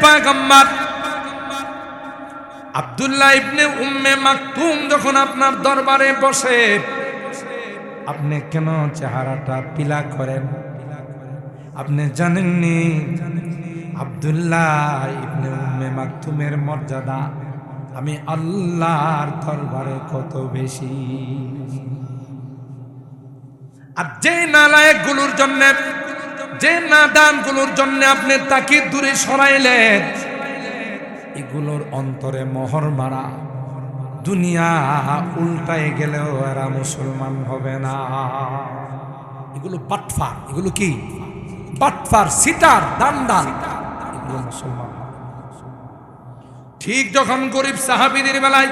পয়গম্বর আব্দুল্লাহ ইবনে উম্মে মাকতুম যখন আপনার দরবারে বসে, আপনি কেন চেহারাটা পিলা করেন? আপনি জানেননি আব্দুল্লাহ ইবনে উম্মে মাকতুমের মর্যাদা আমি আল্লাহর দরবারে কত বেশি। আর যে নালায়েকগুলোর জন্য, যে নাদানগুলোর জন্য আপনি তাকে দূরে সরাইলেন, এগুলোর অন্তরে মোহর মারা, দুনিয়া উল্টায় গেলেও এরা মুসলমান হবে না। এগুলো বাটফার, এগুলো কি বাটফার, সিটার, দান্দাল, এগুলো মুসলমান। ঠিক যখন গরিব সাহাবীদের বেলায়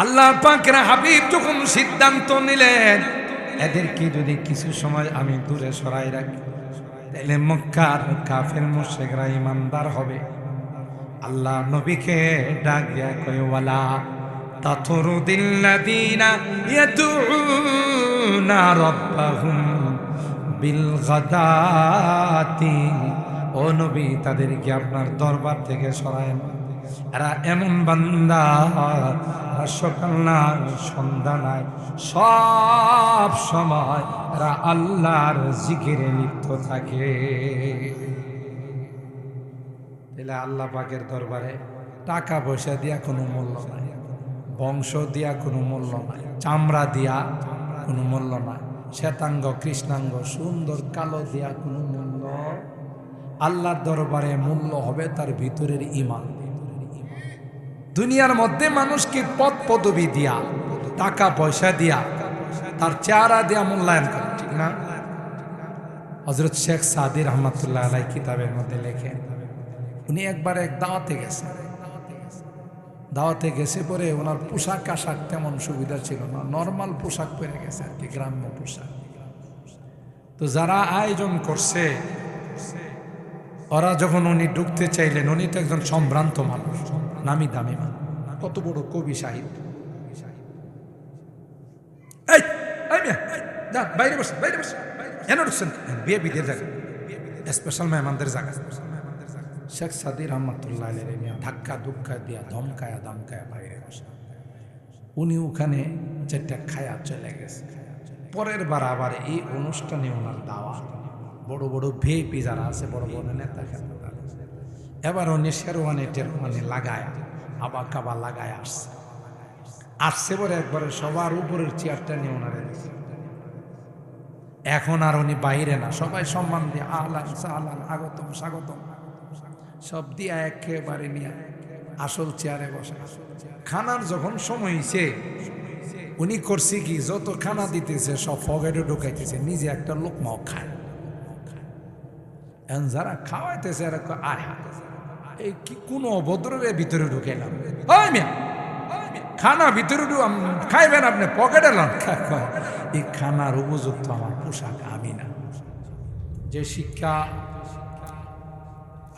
আল্লাহ পাকের হাবিব যখন সিদ্ধান্ত নিলেন এদেরকে যদি কিছু সময় আমি দূরে সরাই রাখি তাহলে মক্কার কাফের মুশরিকরা ঈমানদার হবে, আল্লাহ নবীকে ডাক দিয়া কয় ওয়ালা তাতরুদিল্লাযীনা ইয়াদউনা রাব্বাহুম বিল গাদাতি, ও নবী তাদেরকে আপনার দরবার থেকে সরায়েন। এরা এমন বান্দা সকাল নাই সন্ধ্যা নাই সব সময় এরা আল্লাহর জিকিরে লিপ্ত থাকে। তাহলে আল্লাহ পাকের দরবারে টাকা পয়সা দিয়া কোনো মূল্য নাই, বংশ দিয়া কোনো মূল্য নাই, চামড়া দিয়া কোনো মূল্য নাই, শ্বেতাঙ্গ কৃষ্ণাঙ্গ সুন্দর কালো দিয়া কোনো মূল্য। আল্লাহর দরবারে মূল্য হবে তার ভিতরের ঈমান। দুনিয়ার মধ্যে মানুষকে পদ পদবি দিয়া, টাকা পয়সা দিয়া, তার চেহারা দিয়া মূল্যায়ন করে, ঠিক না? হযরত শেখ সাদী রহমাতুল্লাহ আলাইহি কিতাবের মধ্যে লেখেন, উনি একবার এক দাওয়াতে গেছে পরে ওনার পোশাক আশাক তেমন সুবিধা ছিল না, নর্মাল পোশাক পরে গেছে আর কি, গ্রাম্য পোশাক। তো যারা আয়োজন করছে ওরা যখন উনি ঢুকতে চাইলেন, উনি তো একজন সম্ভ্রান্ত মানুষ, নামি দামি মানুষ, কত বড় কবি সাহিত্য, বাইরে বসে বাইরে বসে এনে ঢুকছেন বিয়ে বিদের জায়গা, স্পেশাল মেহমানদের জায়গা। শেখ সাদী রহমাতুল্লাহ আলাইহি ধাক্কা ধুক্কা দিয়া ধমকায়া দামকায়া বাইরে বসে, উনি ওখানে যেটা খায়া চলে গেছে। পরের বার আবার এই অনুষ্ঠানে ওনার দাওয়াত, বড় বড় ভিআইপি যারা আছে, বড় বড় নেতা খেতা, এবার উনি শেরওয়ানি টেরওয়ানি লাগায় আবা কাবা লাগায় আসছে পরে একবারে সবার উপরের চেয়ারটা নিয়ে ওনারে দিচ্ছে। এখন আর উনি বাইরে না, সবাই সম্মান দিয়ে আহলান সাহলান আগতম স্বাগতম সব দিয়ে একেবারে নিয়ে আসল চেয়ারে বসে। খানার যখন সময় হয়েছে উনি করছে কি, যত খানা দিতেছে সব পকেটে ঢুকাইতেছে, নিজে একটা লোকমাও খায়। এখন যারা খাওয়াইতেছে এরা আয় এই কি কোন অভদ্রের ভিতরে ঢুকাইলাম, খানা ভিতরে খাইবেন আপনি, পকেটে লন। এই খানার উপযুক্ত আমার পোশাক আমি না। যে শিক্ষা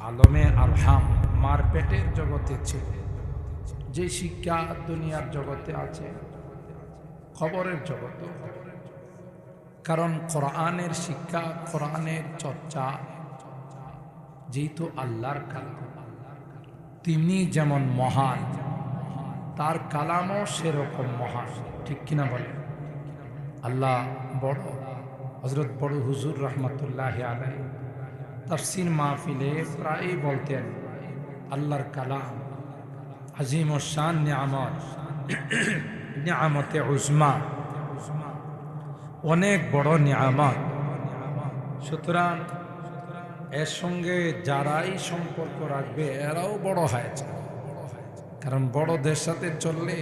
আলমে আরহাম মার পেটের জগতে ছিল, যে শিক্ষা দুনিয়ার জগতে আছে, খবরের জগতে, কারণ কোরআনের শিক্ষা, কোরআনের চর্চা যেহেতু আল্লাহর কালাম, তিনি যেমন মহান তার কালামও সেরকম মহান, ঠিক কিনা বলে? আল্লাহ বড়। হযরত বড় হুজুর রহমতুল্লাহ আলাইহি তাফসীর মাহফিলে প্রায় বলতেন আল্লাহর কালাম আজিম ও শান নিয়ামত, নিয়ামতে উজমা, অনেক বড় নিয়ামত। সুতরাং এর সঙ্গে যারাই সম্পর্ক রাখবে এরাও বড় হয়েছে, কারণ বড়দের সাথে চললে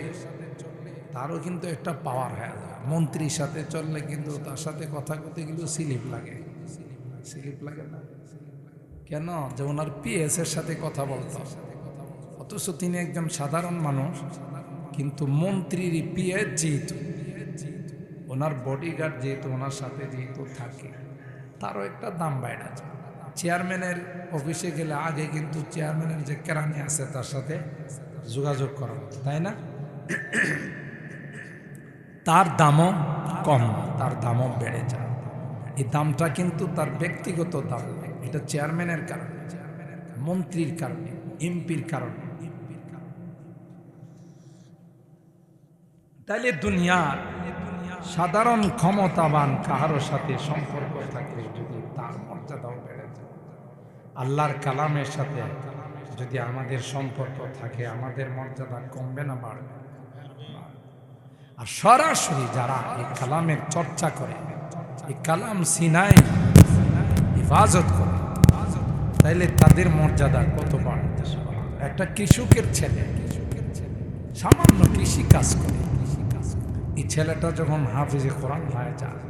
তারও কিন্তু একটা পাওয়ার হয়ে যায়। মন্ত্রীর সাথে চললে কিন্তু তার সাথে কথা বলতে কিন্তু স্লিপ লাগে, স্লিপ লাগে না কেন? যে ওনার পিএস এর সাথে কথা বলতো, অথচ তিনি একজন সাধারণ মানুষ, কিন্তু মন্ত্রীর পিএস যেহেতু, ওনার বডিগার্ড যেহেতু ওনার সাথে যেহেতু থাকে, তারও একটা দাম বাইরে আছে। চেয়ারম্যানের অফিসে গেলে আগে কিন্তু চেয়ারম্যানের যে কেরানি আছে তার সাথে যোগাযোগ করা হতো, তাই না? তার দামও কম না, তার দামও বেড়ে যায়। এই দামটা কিন্তু তার ব্যক্তিগত দাম, এটা চেয়ারম্যানের কারণে। মন্ত্রীর কারণে, এমপির কারণে। তাইলে দুনিয়া সাধারণ ক্ষমতাবান কাহারো সাথে সম্পর্ক থাকলে যদি তার মর্যাদাও বেড়ে যায়, আল্লাহর কালামের সাথে যদি আমাদের সম্পর্ক থাকে, আমাদের মর্যাদা কমবে না বাড়বে? আর সরাসরি যারা এই কালামের চর্চা করে, এই কালাম সিনাই হেফাজত করে, তাইলে তাদের মর্যাদা কত বাড়বে? একটা কৃষকের ছেলে সামান্য কৃষি কাজ করে, এই ছেলেটা যখন হাফিজে কোরআন হয়ে যায়,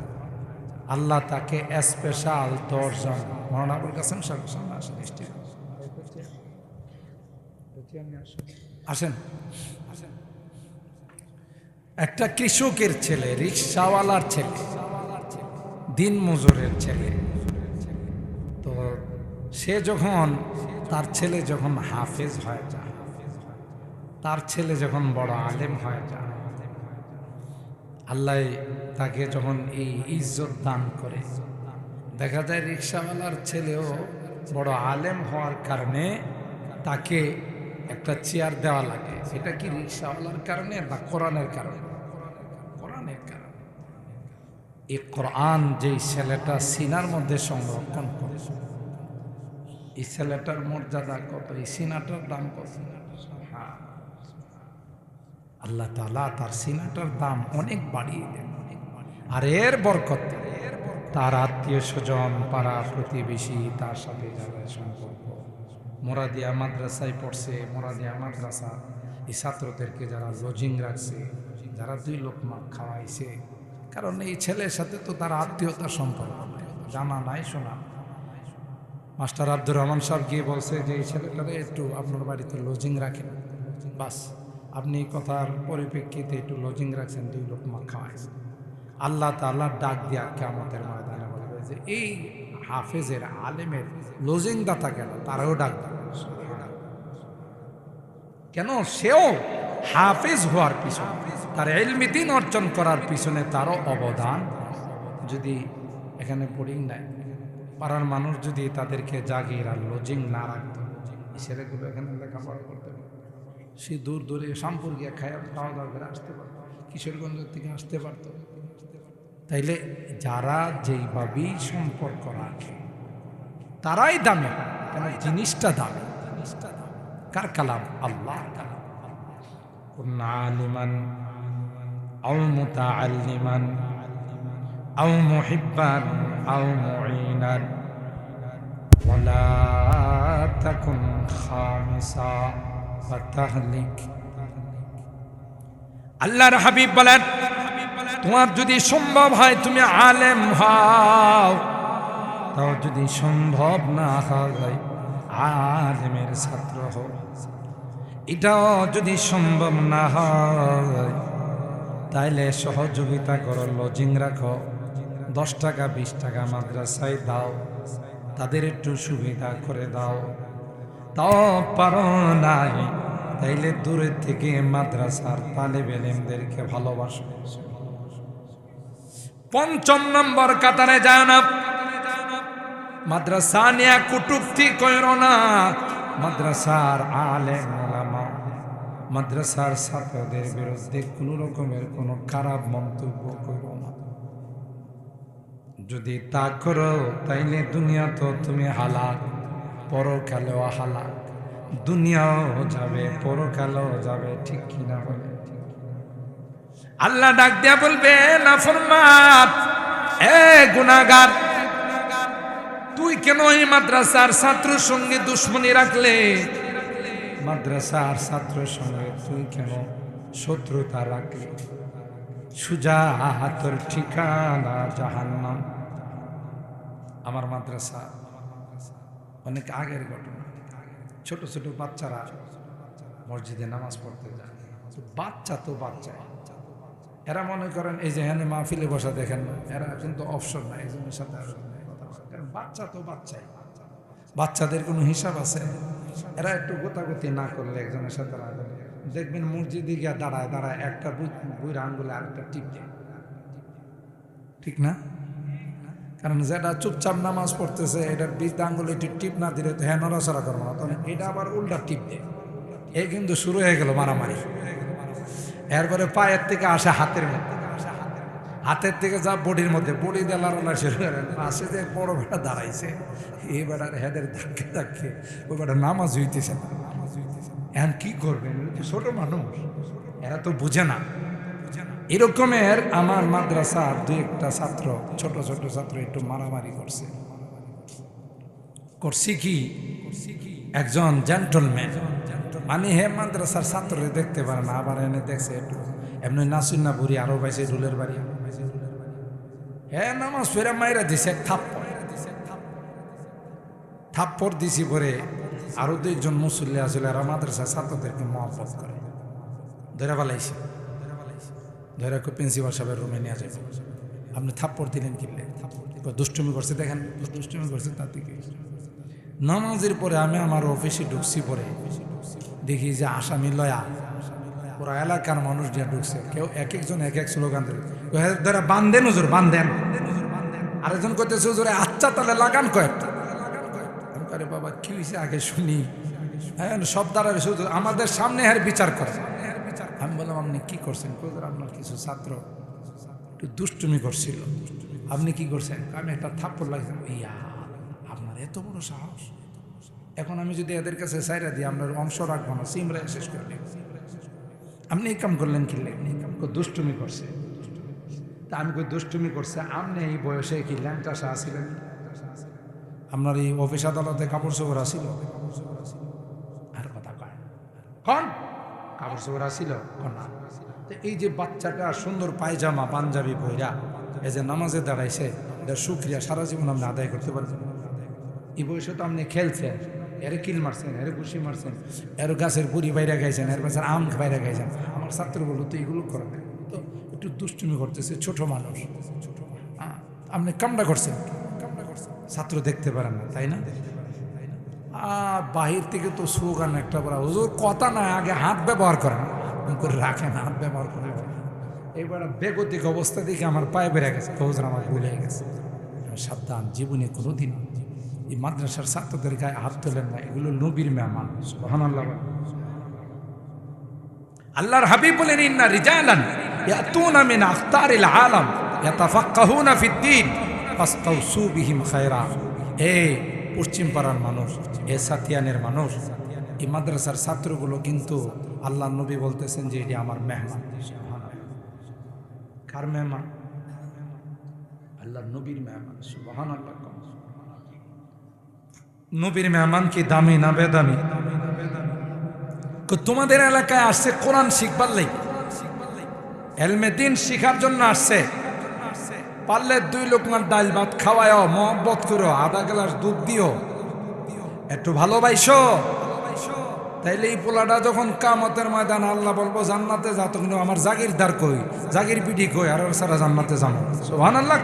আল্লাহ তাকে স্পেশাল 10 জন মৌলানা আবুল কাসেম সাহেব সামনে আসেন, আসেন। একটা কৃষকের ছেলে, রিক্সাওয়ালার ছেলে, দিন মজুরের ছেলে, তো সে যখন তার ছেলে যখন হাফেজ হয়ে যায়, তার ছেলে যখন বড় আলেম হয়ে যায়, আল্লাহ তাকে যখন এই ইজ্জত দান করে, দেখা যায় রিক্সাওয়ালার ছেলেও বড় আলেম হওয়ার কারণে তাকে একটা চেয়ার দেওয়া লাগে। এটা কি রিক্সাওয়ালার কারণে বা কোরআনের কারণে? কোরআনের কারণে। এই কোরআন যেই ছেলেটা সিনার মধ্যে সংরক্ষণ করে, এই ছেলেটার মর্যাদা কত, এই সিনাটার দাম কত? আল্লাহ তাআলা তার সিনাটার দাম অনেক বাড়িয়ে দেন। আর এর বরকত তার আত্মীয় স্বজন, পাড়া প্রতিবেশী, তার সাথে যাদের সম্পর্ক, মোরাদিয়া মাদ্রাসায় পড়ছে, মোরাদিয়া মাদ্রাসা এই ছাত্রদেরকে যারা লজিং রাখছে, যারা 2 লোকমা খাওয়াইছে, কারণ এই ছেলের সাথে তো তার আত্মীয়তার সম্পর্ক নাই, জানা নাই, শোনা। মাস্টার আব্দুর রহমান সাহেব গিয়ে বলছে যে এই ছেলেটারে একটু আপনার বাড়িতে লজিং রাখেন, বাস আপনি কথার পরিপ্রেক্ষিতে একটু লজিং রাখছেন, 2 লোকমা খাওয়াইছেন। আল্লাহ তাআলা ডাক দিয়া কিয়ামতের ময়দানে বলবে যে এই হাফেজের, আলেমের লজিং দাতা কেন, তারাও ডাক দেবে। কেন? সেও হাফেজ হওয়ার পিছনে, তার ইলমি দ্বীন অর্জন করার পিছনে তারও অবদান। যদি এখানে বোর্ডিং নাই, পাড়ার মানুষ যদি তাদেরকে জাগির আর লজিং না রাখত, ছেলেগুলো এখানে লেখাপড়া করতে পারত, সে দূর দূরে শামপুর গিয়ে খাওয়া দাওয়া করে আসতে পারত, কিশোরগঞ্জের থেকে আসতে পারত। তাইলে যারা যেইভাবেই সম্পর্ক রাখে তারাই দামি, কেন? জিনিসটা দামি। কার কালাম? আল্লাহ কালাম। কুন্না আলিমান আও মুতাআল্লিমান আও মুহিব্বান আও মুঈনান ওয়ালা তাকুন খামিসা ফাতাহলিক। আল্লাহর হাবিব বলেন, তোমার যদি সম্ভব হয় তুমি আলেম হও, তাও যদি সম্ভব না হয় আলেমের ছাত্র হও। এটাও যদি সম্ভব না হয় তাইলে সহযোগিতা করো, লজিং রাখো, 10 টাকা 20 টাকা মাদ্রাসায় দাও, তাদের একটু সুবিধা করে দাও। তাও পারো নাই, তাইলে দূরের থেকে মাদ্রাসার তালেবে ইলমদেরকে ভালোবাসো। 5 নম্বর কাতারে যায় না, মাদ্রাসা নিয়ে কটূক্তি কইরো না। মাদ্রাসার আলেম ওলামা, মাদ্রাসার ছাত্রদের বিরুদ্ধে কোনো রকমের কোনো খারাপ মন্তব্য করো না। যদি তা করো তাইলে দুনিয়া তো তুমি হালাক, পরকালেও হালাক। দুনিয়াও যাবে, পরকালেও যাবে, ঠিক কিনা বলে? আল্লাহ ডাক দিয়া বলবে, নাফরমান, এ গুনাহগার, তুই কেন এই মাদ্রাসার ছাত্রের সঙ্গে দুশ্মনী রাখলে? মাদ্রাসার ছাত্রের সঙ্গে তুই কেন শত্রুতা রাখলি? সুজা তোর ঠিকানা জাহান্নাম। আমার মাদ্রাসা অনেক আগের ঘটনা। ছোট ছোট বাচ্চারা মসজিদে নামাজ পড়তে যায়, বাচ্চা তো বাচ্চা, এরা মনে করেন এই যে এখানে মাহফিলে বসা দেখেন না, এরা কিন্তু অপশন না একজনের সাথে আর কথা বলে, কারণ বাচ্চা তো বাচ্চাই, বাচ্চাদের কোনো হিসাব আছে? এরা একটু গোতাগতি না করলে একজনের সাথে দেখবেন মসজিদে গিয়ে দাঁড়ায় দাঁড়ায় একটা বুইরা আঙ্গুলে আরেকটা টিপ দেয়, ঠিক না? কারণ যেটা চুপচাপ নামাজ পড়তেছে এটার বীজ আঙ্গুল একটু টিপ না দিলে তো হ্যাঁ নড়াচড়া করবো না, তখন এটা আবার উল্টা টিপ দেয়। এই কিন্তু শুরু হয়ে গেল মারামারি। এরপরে পায়ের থেকে আসে হাতের মধ্যে, হাতের থেকে যা বডির মধ্যে, বডি দিয়ে লড়ানো শুরু করেন। পাশে যে বড় বেটা দাঁড়াইছে, এই বেটার হেদের ধাক্কে ধাক্কে ওই বেটা নামাজ হইতেছে না। এখন কি করবেন, ছোট মানুষ, এরা তো বুঝে না। এরকমের আমার মাদ্রাসার দুই একটা ছাত্র, ছোট ছোট ছাত্র একটু মারামারি করছে। করছি কি, একজন জেন্টলম্যান, মানে হে মাদ্রাসার ছাত্ররে দেখতে পারে না, আবার এনে দেখছে একটু এমনি নাসুন্না বুড়ি আরো পাইছে রুলের বাড়ি, হ্যাঁ নামাজ ফেরা মাইরা দিছে এক থাপ্পড় দিছি পরে। আরো দুইজন মুসল্লি আসলে আর মাদ্রাসার ছাত্রদেরকে মহব্বত করে, ধরে ফেলাইছে, ধরে প্রিন্সিপাল সাহেবের রুমে নিয়ে যাবে। আপনি থাপ্পড় দিলেন কিনলে, দুষ্টুমি করছে, দেখেন দুষ্টুমি করছে। তার দিকে নামাজের পরে আমি আমার অফিসে ঢুকছি, পরে দেখি যে আসামি লয়া পুরা এলাকার মানুষ দিয়ে ঢুকছে। কেউ এক একজন এক এক স্লোগান ধরে বান্ধেন হুজুর বান্ধেন, আরেকজন করতেছে হুজুরে আচ্ছা তাহলে লাগান কয়েকটা। আরে বাবা কি হয়েছে আগে শুনি, হ্যাঁ সব দাঁড়াবে শুধু আমাদের সামনে এর বিচার করে। আমি বললাম আপনি কি করছেন? আপনার কিছু ছাত্র একটু দুষ্টুমি করছিল, আপনি কি করছেন? আমি একটা থাপ্পড় লাগছে। ইয়া আপনার এত বড় সাহস! এখন আমি যদি এদের কাছে সাইরা দিই আপনার অংশ রাখবো না, সিমরা শেষ করে দিই। আপনি এই কাম করলেন কি? দুষ্টুমি করছে। তা আমি কই দুষ্টুমি করছে, আপনি এই বয়সে কি ল্যাংটাসা আসিলেন? আপনার এই অফিস আদালতে কাপড় চোপড় আসিল? আর কথা কয় কন কাপড় চোপড় আসিল না? এই যে বাচ্চাটা সুন্দর পায়জামা পাঞ্জাবি পইরা এই যে নামাজে দাঁড়াইছে, এটার শুকরিয়া সারা জীবন আপনি আদায় করতে পারবেন। এই বয়সে তো আপনি খেলছেন, এর কিল মারছেন, এর ঘুষি মারছেন, এর গাছের বুড়ি বাইরে গাইছেন, এর গাছের আম বাইরে গাইছেন। আমার ছাত্র বলো তো এগুলো করবে তো একটু দুষ্টুমি করতেছে, ছোট মানুষ, আপনি কামটা করছেন, ছাত্র দেখতে পারেন না তাই না? বাহির থেকে তো স্লোগান একটা বলা, হুজুর কথা না, আগে হাত ব্যবহার করেন, করে রাখেন, হাত ব্যবহার করে। এবার বেগতিক অবস্থা দেখে আমার পায়ে বেড়ে গেছে, হুজুর আমার ভুলে গেছে। সাবধান, জীবনে কোনোদিন এই মাদ্রাসার ছাত্রদের গায়ে হাত তোলেন না, এগুলো নবীর মেহমান। সুবহানাল্লাহ। আল্লাহর হাবিব বলেন ইন্না রিজালান ইয়াতুনা মিন আখতারিল আলাম ইয়াতাফাক্কাহুনা ফিদ্দীন ফাস্তাউসু বিহিম খায়রা। এই পশ্চিম পাড়ার মানুষ, এ সাতিয়ানের মানুষ, এই মাদ্রাসার ছাত্রগুলো কিন্তু আল্লাহর নবী বলতেছেন যে এটি আমার মেহমান। কার মেহমান? আল্লাহর নবীর মেহমান। সুবহানাল্লাহ। নবীর মেহমান কি দামি না বেদামি? তোমাদের এলাকায় আসছে কোরআন শিখবার লাগি, এলমে দিন শিখার জন্য আসছে। পারলে 2 লোকমান ডাল ভাত খাওয়াও, মহব্বত করো, আধা গ্লাস দুধ দিও, একটু ভালোবাসো। তাইলে এই পোলাটা যখন কিয়ামতের ময়দান আল্লাহ বলবো জান্নাতে যা, তখন আমার জাগিরদার কই, জাগির পিঠি কই, আর সারা জান্নাতে যাবো। সুবহানাল্লাহ।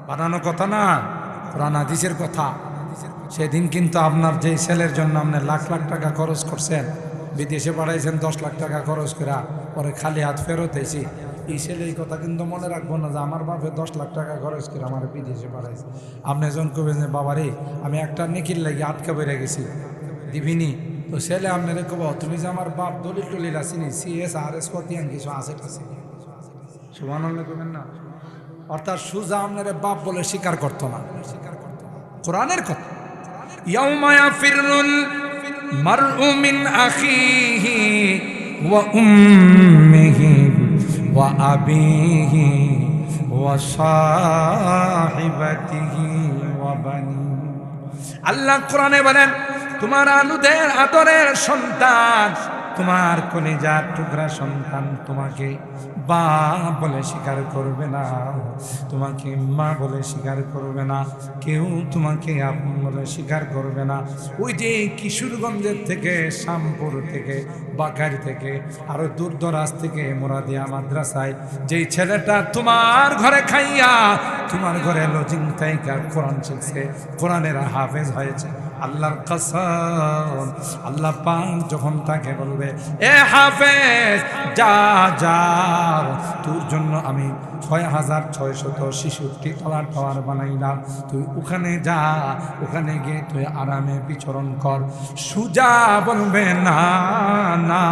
বানানো কথা না, কোরআন হাদিসের কথা। সেদিন কিন্তু আপনার যে ছেলের জন্য আপনি লাখ লাখ টাকা খরচ করছেন, বিদেশে পাঠাইছেন 10 লাখ টাকা খরচ করে, পরে খালি হাত ফেরত হয়েছি, এই ছেলে এই কথা কিন্তু মনে রাখবো না যে আমার বাপে 10 লাখ টাকা খরচ করে আমার বিদেশে পাঠাইছে। আপনি যখন কবেন যে বাবা রে আমি একটা নেকির লাগি আটকা বেড়ে গেছি, দিবিনি, তো ছেলে আপনার কব তুমি যে আমার বাপ দলিল টলিল আসিনি, CSRS কতিয়ান কিছু আছে টাছে। সুবহানাল্লাহ করবেন না? অর্থাৎ সুজা আপনার বাপ বলে স্বীকার করতো না, কোরআনের কথা। ইয়াউমা ইয়াফিরুল মারউ মিন আখিহি ওয়া উম্মিহি ওয়া আবিহি ওয়া সাহিবাতিহি ওয়া বানি। আল্লাহ কোরআনে বলেন তোমার আলুদের আদরের সন্তান, তোমার কলিজার টুকরা সন্তান তোমাকে বাপ বলে স্বীকার করবে না, তোমাকে মা বলে স্বীকার করবে না, কেউ তোমাকে আপন বলে স্বীকার করবে না। ওই যে কিশোরগঞ্জের থেকে, শ্যামপুর থেকে, বাকার থেকে, আরো দূর দরাজ থেকে মুরাদিয়া মাদ্রাসায় যেই ছেলেটা তোমার ঘরে খাইয়া তোমার ঘরে লজিং থাইকা কোরআন শিখছে, কোরআনের হাফেজ হয়েছে, আল্লাহর কসম, আল্লাহ পাক যখন তাকে বলবে বলবে, এ হাফেজ যা যা, তোর জন্য আমি ৬,৬৬৬ তলার টাওয়ার বানাইলাম, তুই ওখানে যা, ওখানে গিয়ে তুই আরামে বিচরণ কর। সুজা বলবে, না না,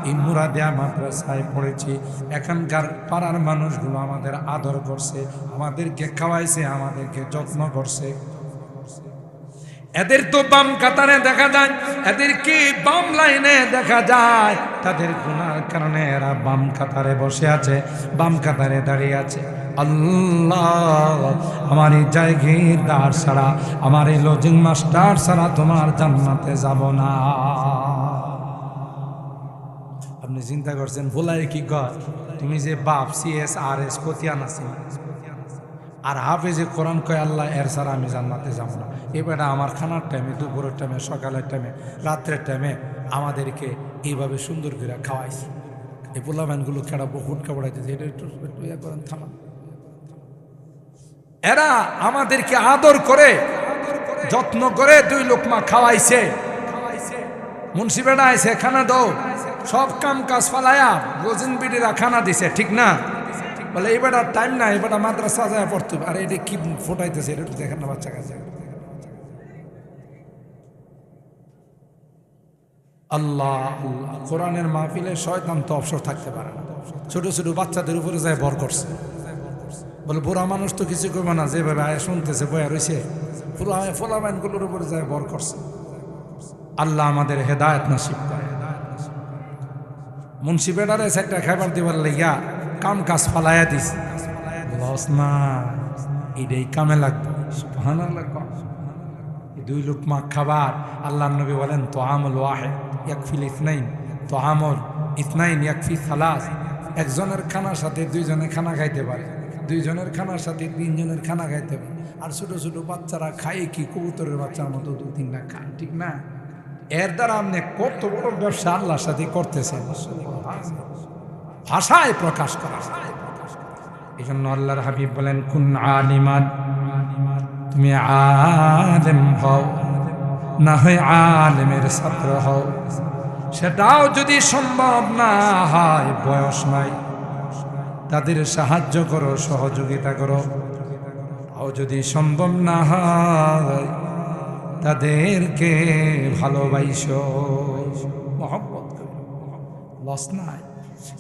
এই মুরাদিয়া মাদ্রাসায় পড়েছি, এখানকার পাড়ার মানুষগুলো আমাদের আদর করছে, আমাদেরকে খাওয়াইছে, আমাদেরকে যত্ন করছে। এদের তো বাম কাতারে দেখা যায়, এদেরকে বাম লাইনে দেখা যায়, তাদের গুনার কারণে এরা বাম কাতারে বসে আছে, বাম কাতারে দাঁড়িয়ে আছে। আল্লাহ, আমার এই জায়গিরদার ছাড়া, আমার এই লজিং মাস্টার ছাড়া তোমার জান্নাতে যাব না। আপনি চিন্তা করছেন ভোলাই কি কর, তুমি যে বাপ CSRS কতিয়ান আছি, আর হাফেজে কোরআন কয় আল্লাহ এর ছাড়া আমি জান্নাতে যাব না। এবারে আমার খানার টাইমে, দুপুরের টাইমে, সকালের টাইমে, রাত্রের টাইমে আমাদেরকে এইভাবে সুন্দর করে খাওয়াইছে। এই পোলাবানগুলো কেডা বহুত কাপড়াইতেছে, এটা একটু ইয়া করেন, থামান। এরা আমাদেরকে আদর করে, যত্ন করে 2 লোকমা খাওয়াইছে। মুন্সি বেড়া আইছে, খানা দাও, সব কাম কাজ ফালায়া রোজিন বিডিরা খানা দিছে, ঠিক না? বলে এবার টাইম না, এবার মাদ্রাসা যায় পড়তে। আর এটা কি ফোটাইতেছে, এটা দেখেন না বাচ্চা কাছে। আল্লাহ, কোরআনের মাহফিলে শয়তান তো অবসর থাকতে পারে না। ছোট ছোট বাচ্চাদের উপরে যায় ভর করছে। বলে বুড়া মানুষ তো কিছু করবে না, যেভাবে আয় শুনতেছে বয়া রয়েছে, ফোলাবাইনগুলোর উপরে যায় ভর করছে। আল্লাহ আমাদের হেদায়েত নসিব করে। মুন্সি বেড়ারে সেটা খাবার দিবার লাইয়া কাম কাজ ফালাইয়া দিস, লস না, এটাই কামে লাগবে। সুবহানাল্লাহ। 2 লোকমা খাবার, আল্লাহ নবী বলেন তো আমল ওয়াহিদ ইয়াকফিল ইসনাইন, তো আমল ইসনাইন ইয়াকফি সালাস। একজনের খানার সাথে 2 জনে খানা খাইতে পারে, 2 জনের খানার সাথে 3 জনের খানা খাইতে পারে। আর ছোট ছোট বাচ্চারা খায় কি, কবুতরের বাচ্চার মতো 2-3টা খান, ঠিক না? এর দ্বারা আপনি কত বড় ব্যবসা আল্লাহর সাথে করতেছেন, ভাষায় প্রকাশ করা। এই জন্য আল্লাহর হাবিব বলেন, কুন আলিমান, তুমি আলেম হও, না হয় আলেমের ছাত্র হও। সেটাও যদি সম্ভব না হয়, বয়স নাই, তাদের সাহায্য করো, সহযোগিতা করো। তাও যদি সম্ভব না হয়, তাদেরকে ভালোবাসো, মহব্বত করো, লস নাই।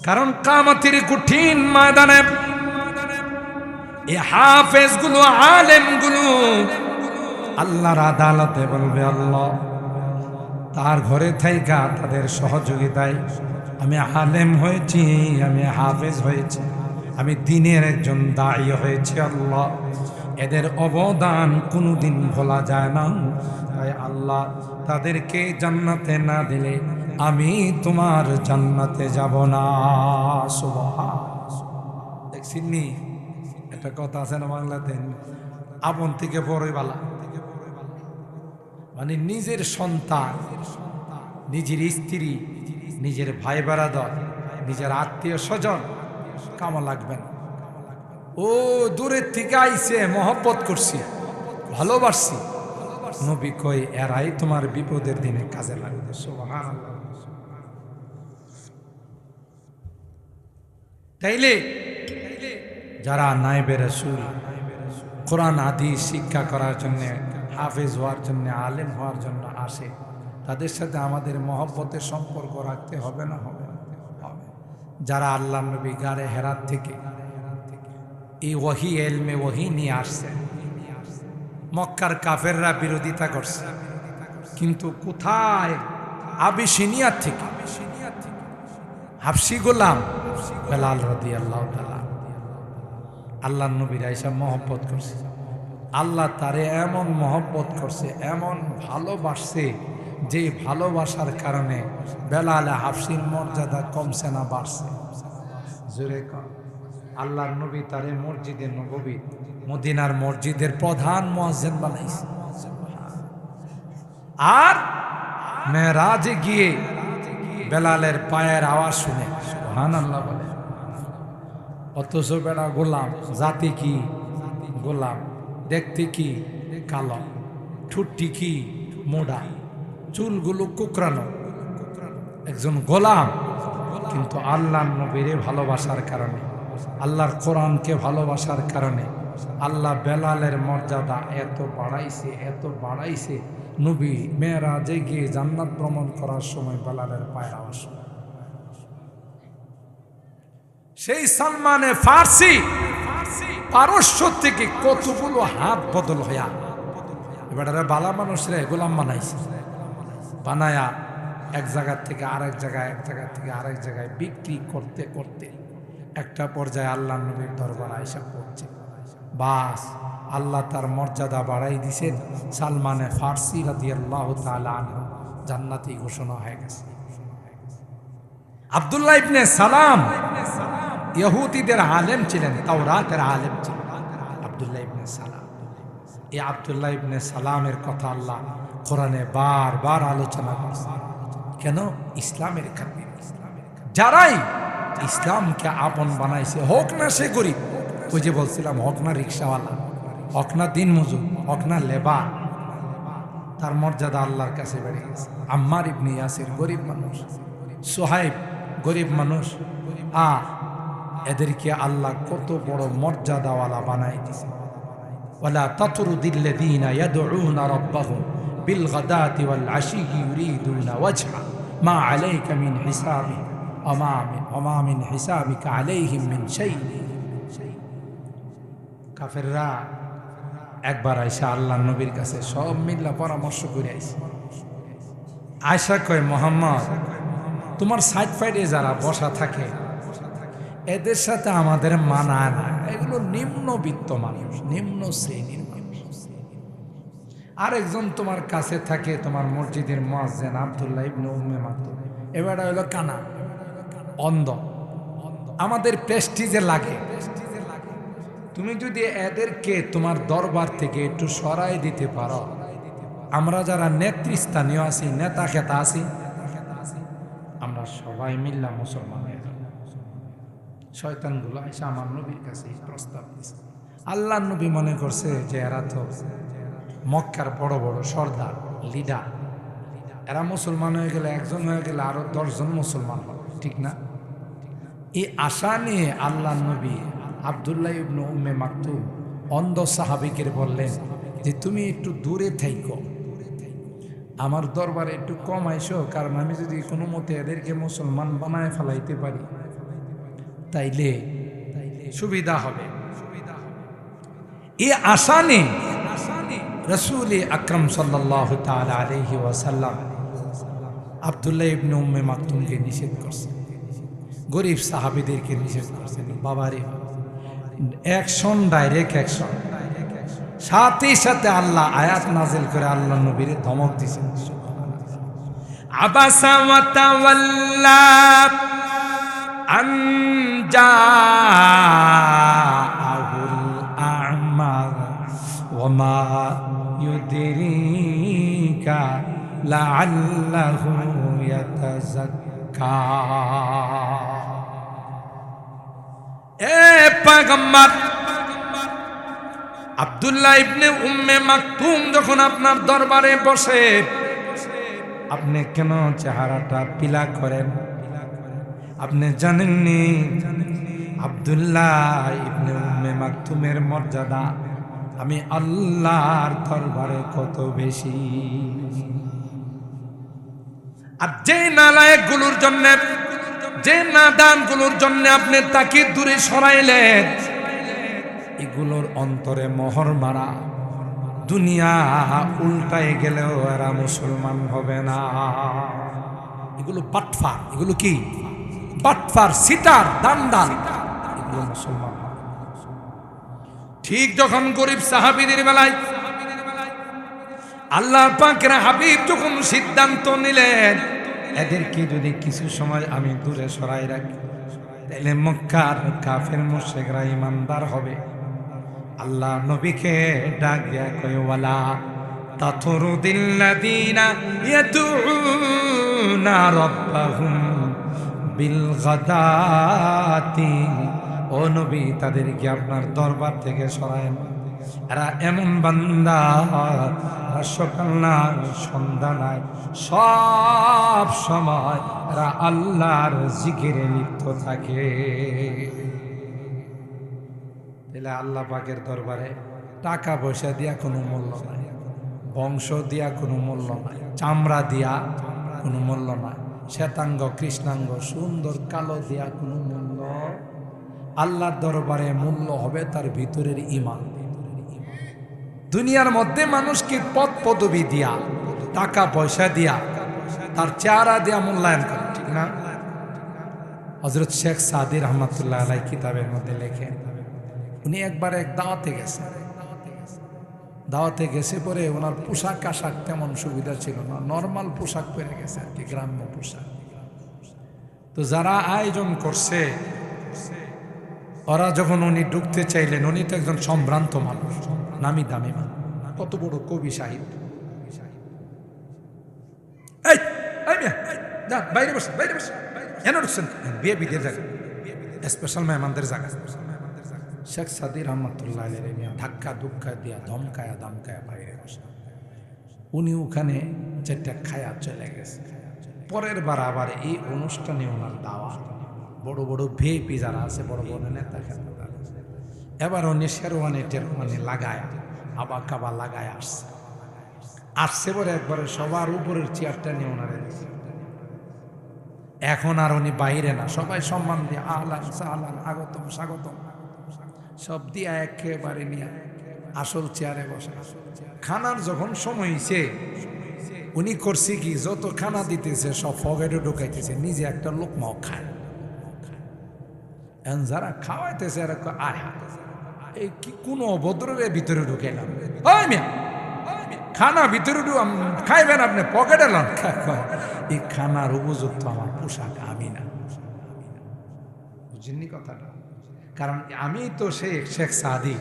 কারণ কিয়ামতের কঠিন ময়দানে এই হাফেজগুলো, আলেমগুলো আল্লাহর আদালতে বলবে, আল্লাহ তার ঘরে থাইকা তাদের সহযোগিতায় আমি আলেম হয়েছি, আমি হাফেজ হয়েছি, আমি দ্বীনের একজন দায়ী হয়েছি। আল্লাহ, এদের অবদান কোনোদিন ভোলা যায় না। তাই আল্লাহ, তাদেরকে জান্নাতে না দিলে আমি তোমার জান্নাতে যাব না। সুবহানাল্লাহ। দেখছিনি একটা কথা আছে না বাংলাতে, আপন থেকে বড়ই বালা। মানে নিজের সন্তান, নিজের স্ত্রী, নিজের ভাই বেরাদর, নিজের আত্মীয় স্বজন কামা লাগবে না। ও দূরের থেকে আইছে, মহব্বত করছি, ভালোবাসছি। নবী কই এরাই তোমার বিপদের দিনে কাজে লাগবে। সুবহানাল্লাহ। তাইলে যারা নায়েবে রাসূল, কোরআন হাদিস শিক্ষা করার জন্য, হাফেজ হওয়ার জন্য, আলেম হওয়ার জন্য আসে, তাদের সাথে আমাদের মহব্বতের সম্পর্ক রাখতে হবে না? হবে। যারা আল্লাহ নবী গারে হেরাত থেকে এই ওয়াহি, এলমে ওয়াহি নিয়ে আসছে, মক্কার কাফেররা বিরোধিতা করছে, কিন্তু কোথায়? আবিসিনিয়া থেকে হাবশি গোলাম বেলাল রাদিয়াল্লাহু তাআলা আল্লাহ নবীর আয়েশা মহব্বত করছে। আল্লাহ তারে এমন মহব্বত করছে, এমন ভালোবাসছে, যে ভালোবাসার কারণে বেলাল হাবশির মর্যাদা কমছে না, বাড়ছে। জোরে কর। আল্লাহর নবী তারে মসজিদে নববী, মদিনার মসজিদের প্রধান মুয়াজ্জিন বানাইছে। আর মেরাজে গিয়ে বেলালের পায়ের আওয়াজ শুনে সুবহানাল্লাহ বলে। অথচ বেড়া গোলাম, জাতি কি গোলাম, দেখতে কি কালো, ঠুট্টি কি মোড়া, চুলগুলো কুকরানো, একজন গোলাম, কিন্তু আল্লাহর নবীরে ভালোবাসার কারণে, আল্লাহর কোরআনকে ভালোবাসার কারণে আল্লাহ বেলালের মর্যাদা এত বাড়াইছে, এত বাড়াইছে। নবী মেরাজে গিয়ে জান্নাত ভ্রমণ করার সময় বেলালের পায়ের আওয়াজ শোনে। সেই সালমানে ফার্সি পারস্য থেকে কতগুলো হাত বদল হইয়া এবার বালা মানুষরা গোলাম বানাইছে, বানায়া এক জায়গা থেকে আরেক জায়গায়, এক জায়গা থেকে আরেক জায়গায় বিক্রি করতে করতে একটা পর্যায়ে আল্লাহ নবীর দরবার আয়েশা পড়ছে। বাস আল্লাহ তার মর্যাদা বাড়াই দিছেন। সালমানে ফার্সি রাদিয়াল্লাহু তাআলা আনহু জান্নাতি ঘোষণা হয়ে গেছে। আব্দুল্লাহ ইবনে সালাম ইহুদিদের আলেম ছিলেন, তাওরাতের আলেম ছিলেন আব্দুল্লাহ ইবনে সালাম। এই আব্দুল্লাহ ইবনে সালামের কথা আল্লাহ কোরআনে বারবার আলোচনা করছে। কেন? ইসলামের কারণে। যারাই ইসলামকে আপন বানাইছে, হোক না সে গরিব, ওই যে বলছিলাম, হোক না রিক্সাওয়ালা, হোক না দিন মজুর, হোক না লেবার, তার মর্যাদা আল্লাহর কাছে বেড়ে গেছে। আম্মার ইবনে ইয়াসির গরিব মানুষ, সোহাইব গরিব মানুষ, এদেরকে আল্লাহ কত বড় মর্যাদাওয়ালা বানাই দিছে। ওয়ালা তাতরুদিল্লাযীনা ইয়াদউনা রাব্বাহুম বিল গাদাতি ওয়াল আশিয়্যি ইউরিদুনা ওয়াজহা মা আলাইকা মিন হিসাবিহিম ওয়া মা মিন হিসাবিকা আলাইহিম মিন শাই। কাফেররা একবার আয়েশা আল্লাহর নবীর কাছে সব মিল্লা পরামর্শ করে আইছে। আয়েশা কয়, মুহাম্মদ, তোমার সাইড ফাইডে যারা বসা থাকে এদের সাথে আমাদের মানায় না, এগুলো নিম্নবিত্ত মানুষ, নিম্ন শ্রেণীর মানুষ। আরেকজন তোমার কাছে থাকে, তোমার মসজিদের মুয়াজ্জিন আব্দুল্লাহ ইবনে উম্মে মাকতুম, এবারে হলো কানা, অন্ধ, আমাদের প্রেস্টিজে লাগে। তুমি যদি এদেরকে তোমার দরবার থেকে একটু সরাই দিতে পারো, আমরা যারা নেতৃস্থানীয় আছি, নেতা খেতা আছি, আমরা সবাই মিল্লা মুসলমান হয়ে যাব। শয়তানগুলো এসে আমার নবীর কাছে প্রস্তাব দিচ্ছে। আল্লাহ নবী মনে করছে যে এরা তো মক্কার বড় বড় সর্দার, লিডার, এরা মুসলমান হয়ে গেলে, একজন হয়ে গেলে আরো 10 জন মুসলমান হবে, ঠিক না? এই আশা নিয়ে আল্লাহ নবী আব্দুল্লাহ ইবনে উম্মে মাকতুম অন্ধ সাহাবীকে বললেন যে তুমি একটু দূরে থাইকো, আমার দরবারে একটু কম আইসো, কারণ আমি যদি কোনো মতে এদেরকে মুসলমান বানায় ফেলাইতে পারি তাইলে সুবিধা হবে। এই আশা নিয়ে রাসূল আকরাম সাল্লাল্লাহু তাআলা আলাইহি ওয়াসাল্লাম আব্দুল্লাহ ইবনে উম্মে মাকতুমকে নিষেধ করছেন, গরিব সাহাবীদেরকে নিষেধ করছেন। বাবারে, অ্যাকশন, ডাইরেক্ট অ্যাকশন। সাথে সাথে আল্লাহ আয়াত নাজিল করে আল্লাহ নবীর ধমক দিয়েছেন। আবাসা ওয়া তাওয়াল্লা আন জাআহুল আ'মা ওয়া মা ইউদরিকা লাআল্লাহু ইয়াতাযাক্কা। এ পয়গম্বর, আব্দুল্লাহ ইবনে উম্মে মাকতুম যখন আপনার দরবারে বসে, আপনি কেন চেহারাটা পিলা করেন? আপনি জানেননি আব্দুল্লাহ ইবনে উম্মে মাকতুমের মর্যাদা আমি আল্লাহর দরবারে কত বেশি। আর যে নালায়েকগুলোর জন্য, যে নাদানগুলোর জন্য আপনি তাকে দূরে সরাইলেন, এগুলোর অন্তরে মোহর মারা, দুনিয়া উল্টায় গেলেও এরা মুসলমান হবে না। এগুলো বাটফার, এগুলো কি বাটফার, সিটার, দান্দাল, এগুলো মুসলমান হবে। ঠিক যখন গরিব সাহাবীদের বেলায় আল্লাহ পাকের হাবিব যখন সিদ্ধান্ত নিলেন এদেরকে যদি কিছু সময় আমি দূরে সরাই রাখি তাহলে মক্কার কাফের মুশরিকরা ঈমানদার হবে, আল্লাহ নবীকে ডাক দিয়া কয়, ওয়ালা তাতরুদিল্লাযীনা ইয়াদউনা রাব্বাহুম বিল গাদাতি। ও নবী, তাদেরকে আপনার দরবার থেকে সরায়েন, এরা এমন বান্দা, এরা সকাল নাই সন্ধ্যা নাই সব সময় এরা আল্লাহর জিকিরে লিপ্ত থাকে। তাহলে আল্লাহ পাকের দরবারে টাকা পয়সা দিয়া কোনো মূল্য নাই, বংশ দিয়া কোনো মূল্য নাই, চামড়া দিয়া কোনো মূল্য নাই, শ্বেতাঙ্গ কৃষ্ণাঙ্গ সুন্দর কালো দিয়া কোনো মূল্য। আল্লাহর দরবারে মূল্য হবে তার ভিতরের ঈমান। দুনিয়ার মধ্যে মানুষকে পদ পদবি দিয়া, টাকা পয়সা দিয়া, তার চেহারা দিয়া মূল্যায়ন করে, ঠিক না? হযরত শেখ সাদী রহমাতুল্লাহ আলাইহি কিতাবের মধ্যে লেখেন, উনি একবার এক দাওয়াতে গেছে পরে ওনার পোশাক আশাক তেমন সুবিধা ছিল না, নর্মাল পোশাক পরে গেছে আর কি, গ্রাম্য পোশাক। তো যারা আয়োজন করছে ওরা যখন উনি ঢুকতে চাইলেন, উনি তো একজন সম্ভ্রান্ত মানুষ, নামি দামি মানুষ, কত বড় কবি সাহিত্য। বাইরে বসে কেন ঢুকছেন? বিয়ে বিদের জায়গা, স্পেশাল মেহমানদের জায়গা। শেখ সাদী রহমাতুল্লাহ আলাইহি ধাক্কা ধুক্কা দিয়া ধমকায়া দামকায়া বাইরে বসে, উনি ওখানে যেটা খায়া চলে গেছে। পরের বার আবার এই অনুষ্ঠানে ওনার দাওয়াত, বড় বড় ভিআইপি যারা আছে, বড় বড় নেতা খেতা, এবার উনি শেরওয়ানি টেরওয়ানি লাগায় আবা কাবা লাগায় আসছে পরে একবারে সবার উপরের চেয়ারটা নিয়ে ওনারে দিচ্ছে। এখন আর উনি বাইরে না, সবাই সম্মান দিয়ে আহলান সাহলান আগতম স্বাগতম সব দিয়ে একেবারে নিয়ে আসল চেয়ারে বসে। খানার যখন সময় হয়েছে উনি করছে কি, যত খানা দিতেছে সব পকেটে ঢুকাইতেছে, নিজে একটা লোকমাও খায়। এখন যারা খাওয়াইতেছে এরা আয় এই কি কোনো অভদ্রের ভিতরে ঢুকাইলাম, খানা ভিতরে খাইবেন আপনি, পকেটে লন। এই খানার উপযুক্ত আমার পোশাক আমি না, বুঝেননি কথাটা? কারণ আমি তো শেখ সাদী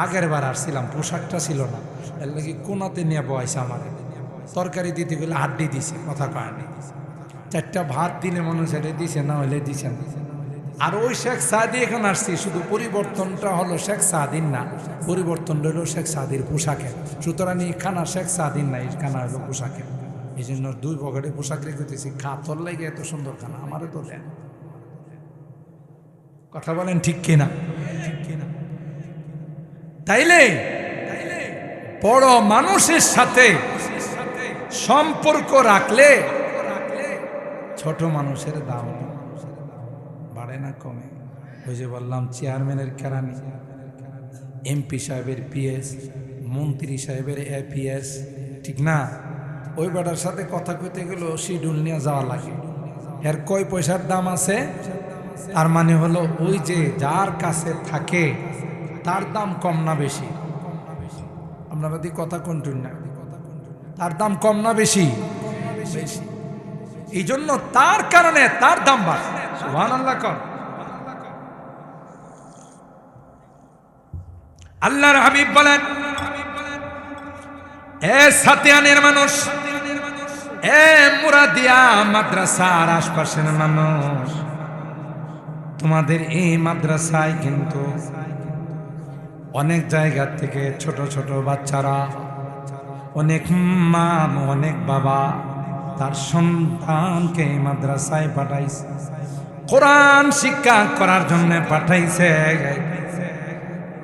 আগের বার আসছিলাম, পোশাকটা ছিল না, এর লাগে কোনাতে নিয়ে বয়সে আমার তরকারি দিতে গেলে হাড্ডি দিছে, কথা কয় না, চারটা ভাত দিলে মনে ছেড়ে দিছে, না হলে দিছে না। আর ওই শেখ সাদী এখন আসছি, শুধু পরিবর্তনটা হলো শেখ সাদীর না, পরিবর্তন হলো শেখ সাদীর পোশাকে। সুতরাং এই খানা শেখ সাদীর না, এই খানা হলো পোশাকের। এই জন্য দুই পকেটে পোশাক রেখেছি, তোর লাগে এত সুন্দর খানা আমারও তো দেন। কথা বলেন ঠিক কিনা? তাইলে বড় মানুষের সাথে সম্পর্ক রাখলে ছোট মানুষের দাম বাড়ে না, কমে। ওই যে বললাম চেয়ারম্যানের কেরানি, এমপি সাহেবের পিএস, মন্ত্রী সাহেবের এপিএস, ঠিক না? ওই বেটার সাথে কথা কইতে গেলেও শিডিউল নিয়ে যাওয়া লাগে। এর কয় পয়সার দাম আছে, তার মানে হলো ওই যে যার কাছে থাকে তার দাম কম না বেশি? আপনারা দি কথা কোনটুন না, তার দাম কম না বেশি? বেশি। এই জন্য তার কারণে তার দাম বাড়ে। সুবহানাল্লাহ কর। আল্লাহর হাবিব বলেন, এ সাতিয়ানের মানুষ, এ মুরাদিয়া মাদ্রাসার আশপাশের মানুষ, তোমাদের এই মাদ্রাসায় কিন্তু অনেক জায়গা থেকে ছোট ছোট বাচ্চারা, অনেক মা অনেক বাবা তার সন্তানকে এই মাদ্রাসায় পাঠাইছে, কোরআন শিক্ষা করার জন্য পাঠাইছে।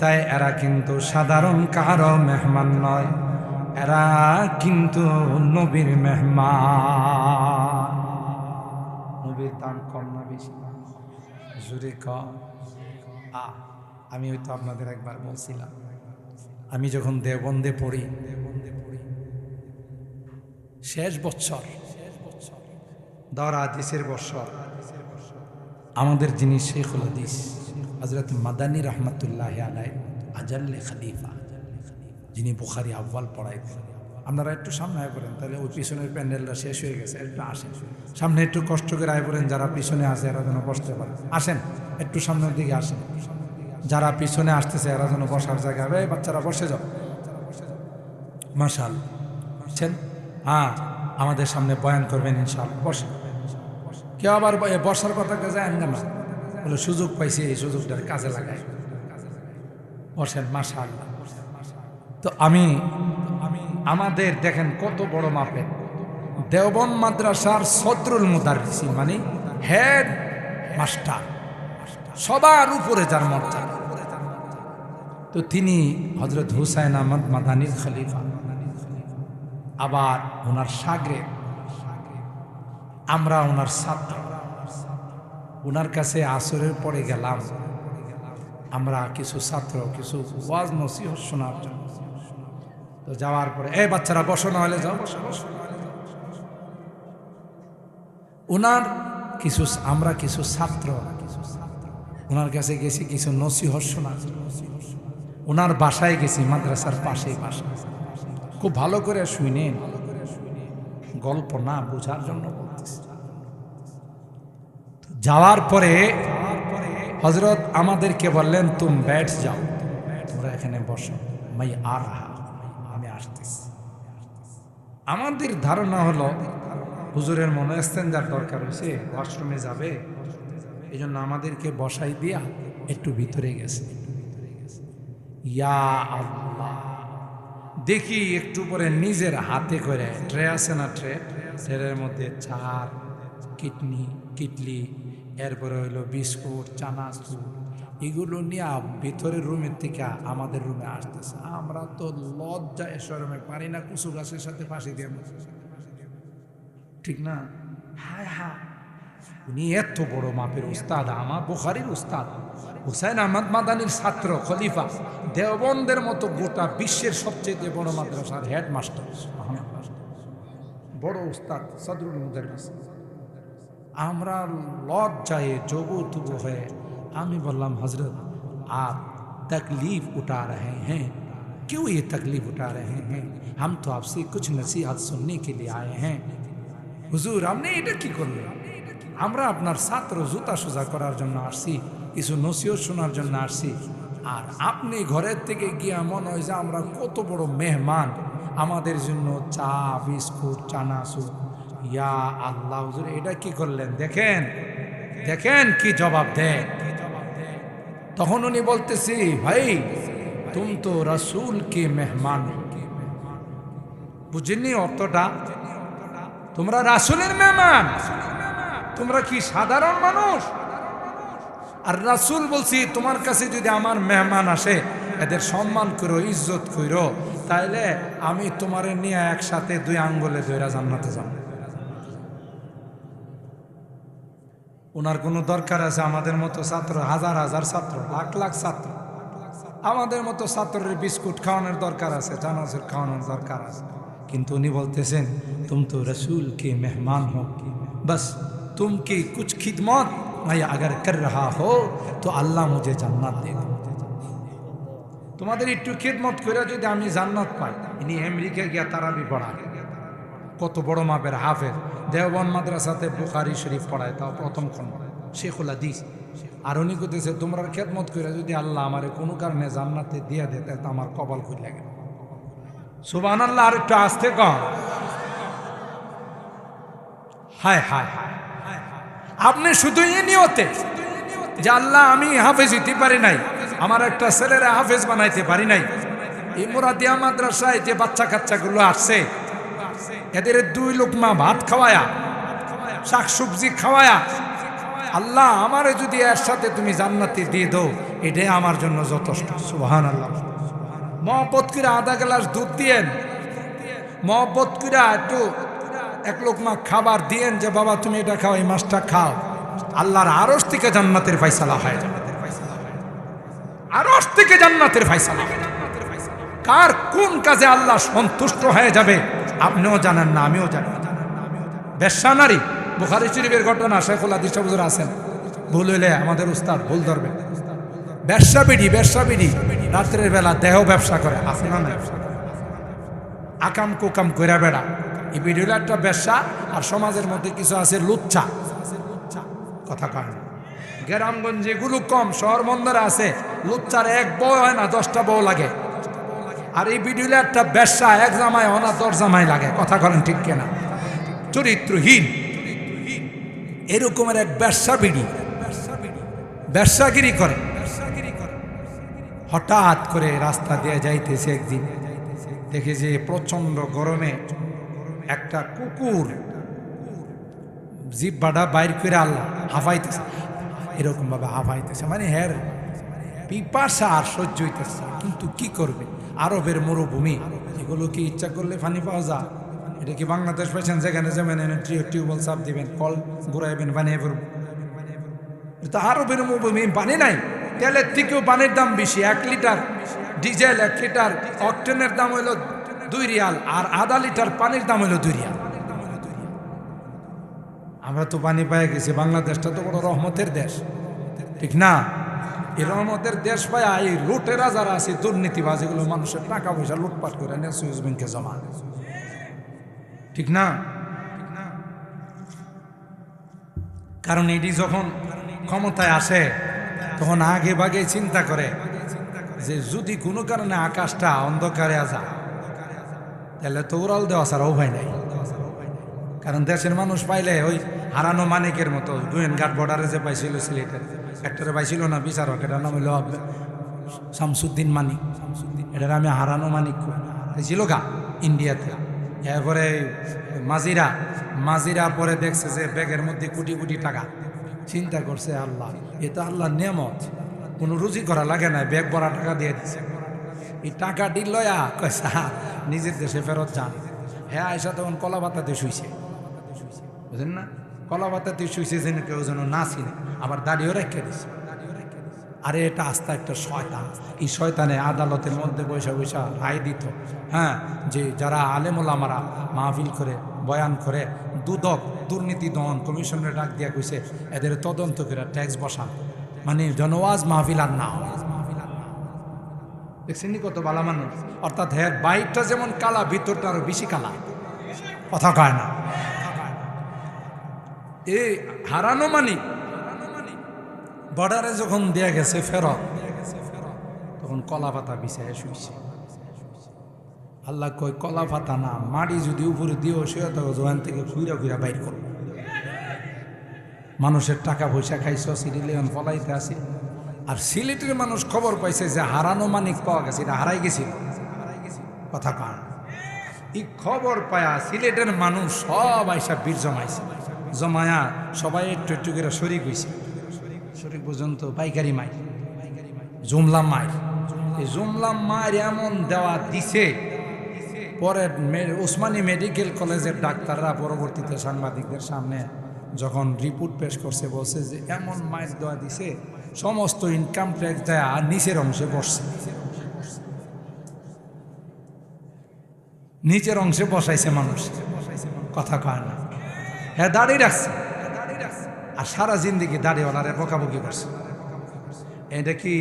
তাই এরা কিন্তু সাধারণ কারো মেহমান নয়, এরা কিন্তু নবীর মেহমান। নবীর দাম কম না বেশি? জুড়ে কম। আমি হয়তো আপনাদের একবার বলছিলাম, আমি যখন দেওবন্দে পড়ি, শেষ বছর দর হাদিসের বছর, আমাদের যিনি শেখুল হাদিস হযরত মাদানী রহমাতুল্লাহ আলাইহি আজাল্লে খলিফা, যিনি বুখারী আউয়াল পড়াইতেন, আপনারা একটু সামনে আয় পড়েন, তাহলে ওই পিছনের প্যান্ডেলটা শেষ হয়ে গেছে, একটু আসেন সামনে, একটু কষ্ট করে আয় পড়েন, যারা পিছনে আছে এরা যেন বসতে পারে। আসেন একটু সামনের দিকে আসেন, যারা পিছনে আসতেছে এরা যেন বসার জায়গা হবে। বাচ্চারা বসে যাও, মাশাআল্লাহ। বুঝছেন? হ্যাঁ, আমাদের সামনে বয়ান করবেন ইনশাআল্লাহ। বসেন। কেউ আবার বসার কথা যায় না, বলে সুযোগ পাইছি, এই সুযোগটার কাজে লাগায়। বসেন, মাশাআল্লাহ। তো আমাদের দেখেন কত বড় মাপের দেওবন্দ মাদ্রাসার সদরুল মুদাররিস মানে হেড মাস্টার, সবার উপরে যার মর্যাদা। তো তিনি হযরত হুসাইন আহমদ মাদানির খলিফা, আবার ওনার শাগরেদ, আমরা ওনার ছাত্র। ওনার কাছে আসরের পরে গেলাম আমরা কিছু ছাত্র, কিছু ওয়াজ নসিহত শোনার জন্য। তো যাওয়ার পরে এই বাচ্চারা বসো, না হলে যাও, ওনার কিছু আমরা কিছু ছাত্র ওনার কাছে গেছি কিছু নসিহত শোনার। ওনার বাসায় গেছি, মাদ্রাসার পাশেই বাসা। খুব ভালো করে শুনেন, গল্প না বোঝার জন্য বলতেছি। যাওয়ার পরে হযরত আমাদেরকে বললেন তুম बैठ যাও, তোমরা এখানে বসো, मैं आ रहा, আমি আসতেছি। আমাদের ধারণা হলো হুজুরের মনে ইস্তেঞ্জার দরকার হয়েছে, ওয়াশরুমে যাবে, এই জন্য আমাদেরকে বসাই দিয়া একটু ভিতরে গেছে। ইয়া আল্লাহ, দেখি একটু পরে নিজের হাতে করে ট্রে আছে না, ট্রের মধ্যে চার কিটলি, এরপরে হইলো বিস্কুট, চানাচুর, এগুলো নিয়ে ভিতরের রুমের থেকে আমাদের রুমে আসতেছে। আমরা তো লজ্জায় শরমে পারি না কুসু গাছের সাথে ফাঁসি দিয়ে, ঠিক না? হায় হায়, উনি এত বড় মাপের উস্তাদ, আমার বুখারীর উস্তাদ, হুসাইন আহমদ মাদানির ছাত্র, খলিফা, দেওবন্দের মতো গোটা বিশ্বের সবচেয়ে বড় মাদ্রাসার হেডমাস্টার, বড় উস্তাদ সদরুল মুদাররিস। আমরা লজ্জায় জবুতুবু হয়ে আমি বললাম, হজরত आप तकलीफ उठा रहे हैं, क्यों ये तकलीफ उठा रहे हैं? हम तो आपसे कुछ नसीहत सुनने के लिए आए हैं। হুজুর আপনি এটা কি করলেন? আমরা আপনার ছাত্র, জুতা সোজা করার জন্য আসছি, কিছু নসিহত শোনার জন্য আসছি, আর আপনি ঘরের থেকে গিয়ে মনে হয় যে আমরা কত বড় মেহমান, আমাদের জন্য চা, বিস্কুট, চানাচুর। ইয়া আল্লাহ, হুজুর এটা কি করলেন? দেখেন দেখেন কি জবাব দেয়। তখন উনি বলতেছি, ভাই তুম তো রাসূল কে মেহমান। বুঝেননি অর্থটা? তোমরা রাসূলের মেহমান, তোমরা কি সাধারণ মানুষ? আর রাসূল বলছি তোমার কাছে যদি আমার মেহমান আসে, এদের সম্মান করো, ইজ্জত করো, তাইলে আমি তোমারে নিয়ে একসাথে 2 আঙ্গুলে ধইরা জান্নাতে যাব। ওনার কোনো দরকার আছে আমাদের মতো ছাত্র, হাজার হাজার ছাত্র, লাখ লাখ ছাত্র, আমাদের মতো ছাত্রের বিস্কুট খাওয়ানোর দরকার আছে, চানাচুর খাওয়ানোর দরকার আছে? কিন্তু উনি বলতেছেন तुम तो रसूल के मेहमान हो, बस तुम की कुछ खिदमत मैं अगर कर रहा हो तो अल्लाह मुझे जन्नत दे दे। তোমাদের একটু খিদমত করে যদি আমি জান্নাত পাই। ইনি আমেরিকা গিয়া তারাবি পড়ায়, কত বড় মাপের হাফেজ, দেওবন্দ মাদ্রাসাতে বুখারী শরীফ পড়ায়, তাও প্রথম খণ্ড, শেখুল হাদিস। আর উনি কইতেছে তোমরা খিদমত করে যদি আল্লাহ আমারে কোনো কারণে জান্নাতে দিয়ে দেয়, তাহলে আমার কপাল খুলে গেল। সুবহানাল্লাহ, আর একটু আস্তে কম। হায় হায় হায়, আপনি শুধু এই নিয়তে যে আল্লাহ আমি হাফেজ হইতে পারি নাই, আমার একটা ছেলেরা হাফেজ বানাইতে পারি নাই, এই মুরাদিয়া মাদ্রাসায় যে বাচ্চা কাচ্চাগুলো আসছে এদের 2 লোকমা ভাত খাওয়ায়া, শাকসবজি খাওয়ায়া, আল্লাহ আমারে যদি এর সাথে তুমি জান্নাতে দিয়ে দাও, এটাই আমার জন্য যথেষ্ট। সুবহানাল্লাহ। মহব্বত করে আধা গ্লাস দুধ দিয়েন, মহব্বত করে একটু 1 লোকমা খাবার দিয়েন যে বাবা তুমি এটা খাও, এই মাছটা খাও, আল্লাহর আরশ থেকে জান্নাতের ফয়সালা হয়, আরশ থেকে জান্নাতের ফয়সালা। কার কোন কাজে আল্লাহ সন্তুষ্ট হয়ে যাবে আপনিও জানেন না, আমিও জানি। বেশ্যা নারী, বুখারী শরীফের ঘটনা, শেখুল হাদিস হুজুর আছেন, ভুল হইলে আমাদের উস্তাদ ভুল ধরবে। ব্যবসা বিড়ি রাত্রের বেলা দেহ ব্যবসা করে, আছে না? আকাম কুকাম কইরা বেড়া, এই বিড়ির একটা ব্যবসা। আর সমাজের মধ্যে কিছু আছে লুচ্চা, কথা কয় না। গ্রামগঞ্জে এগুলো কম, শহর বন্দরে আছে লুচ্চার 1 বউ হয় না, 10টা বউ লাগে। আর এই বিড়ির একটা ব্যবসা, 1 জামাই হয় না, 10 জামাই লাগে, কথা করেন ঠিক কিনা? চরিত্রহীন এরকমের এক ব্যবসা বিড়ি, ব্যবসাগিরি করে। হঠাৎ করে রাস্তা দিয়ে যাইতেছে একদিন, দেখে যে প্রচন্ড গরমে একটা কুকুর জিহ্বাটা বাইর করে আল্লাহ হাফাইতেছে, এরকম ভাবে হাফাইতেছে, মানে হ্যার পিপাসা আর সহ্য হইতেছে। কিন্তু কি করবে, আরবের মরুভূমি, এগুলো কি ইচ্ছা করলে পানি পাওয়া যায়? এটা কি বাংলাদেশ পেয়েছেন যেখানে যাবেন টিউবওয়েল চাপ দিবেন, কল ঘুরাইবেন, বানিয়ে পড়বেন? এটা আরবের মরুভূমি, পানি নাই। তেলের থেকেও পানির দাম বেশি। 1 লিটার ডিজেল, 1 লিটার অকটেনের দাম হইল 2 রিয়াল, আর আধা লিটার পানির দাম হইল 2 রিয়াল। আমরা তো পানি পাই গেছি। বাংলাদেশটা তো বড় রহমতের দেশ, ঠিক না? এই রহমতের দেশ পায় এই লুটেরা যারা আছে, দুর্নীতিবাজ, এগুলো মানুষের টাকা পয়সা লুটপাট করে নেয় সুইস ব্যাংকে জমা, ঠিক না? কারণ এটি যখন ক্ষমতায় আসে তখন আগে ভাগে চিন্তা করে যে যদি কোনো কারণে আকাশটা অন্ধকারে আসা, তাহলে তো উড়াল দেওয়া ছাড়া উপায় নাই। কারণ দেশের মানুষ পাইলে ওই হারানো মানিকের মতো, গোয়েনঘাট বর্ডারে যে পাইছিল সিলেটের একটারে পাইছিল না বিচারক, এটার নাম হইল শামসুদ্দিন মানিক। এটার আমি হারানো মানিক ছিল গা ইন্ডিয়াতে। এরপরে মাজিরা পরে দেখছে যে ব্যাগের মধ্যে কোটি কোটি টাকা। চিন্তা করছে আল্লাহ, এ তো আল্লাহর নিয়ামত, কোনো রুজি করা লাগে না, ব্যাগ ভরা টাকা দিয়ে দিচ্ছে। এই টাকা ডিল লয়া কয়সা নিজের দেশে ফেরত যান। হ্যাঁ, আয়সা তখন কলা পাতাতে শুইছে, বুঝলেন না? কলা পাতাতে শুইছে যেন কেউ যেন না চিনে, আবার দাঁড়িয়েও রেখে দিছে। আরে এটা আস্তা একটা শয়তান। এই শয়তানে আদালতের মধ্যে বৈশা বৈশা রায় দিত, হ্যাঁ, যে যারা আলেম ওলামারা মাহফিল করে বয়ান করে, দুদক দুর্নীতি দমন কমিশনের ডাক দিয়া কইছে এদের তদন্ত করে ট্যাক্স বসান, মানে জনওয়াজ মাহফিল আর না হয়। দেখছেন কত ভালো মানুষ। অর্থাৎ হ্যাঁ, বাইরটা যেমন কালা, ভিতরটা আরো বেশি কালা, কথা কয় না। এই হারানো মানিক বর্ডারে যখন দেয়া গেছে ফেরত, তখন কলা পাতা বিছায় শুইছে। আল্লাহ কই কলা পাতা না, মাটি যদি উপরে দিও শুয়ে থাকো, জোয়ান থেকে ঘুরা ঘুরা বাইর করো। মানুষের টাকা পয়সা খাইছ, সিরিলিয়ন ফলাইতে আসি। আর সিলেটের মানুষ খবর পাইছে যে হারানো মানিক পাওয়া গেছে, এটা হারাই গেছিল, কথা কান। এই খবর পায়া সিলেটের মানুষ সব আইসা বীর জমায়া সবাই একটু একটু করে শরিক হয়েছে। শরিক পর্যন্ত পাইকারি মাই, জুমলা মায়ের, এই জুমলা মায়ের এমন দেওয়া দিছে, পরে ওসমানী মেডিকেল কলেজের ডাক্তাররা পরবর্তীতে সাংবাদিকদের সামনে যখন রিপোর্ট পেশ করছে, বলছে যে এমন মায়ের দেওয়া দিছে, সমস্ত ইনকাম ট্যাক্স দেয়া আর নিচের অংশে বসছে, নিচের অংশে বসাইছে মানুষ, কথা কয় না। হ্যাঁ, দাঁড়িয়ে রাখছে, আর সারা জিন্দিগি দাড়িওয়ালারে বকাবকি করছে। এটা কি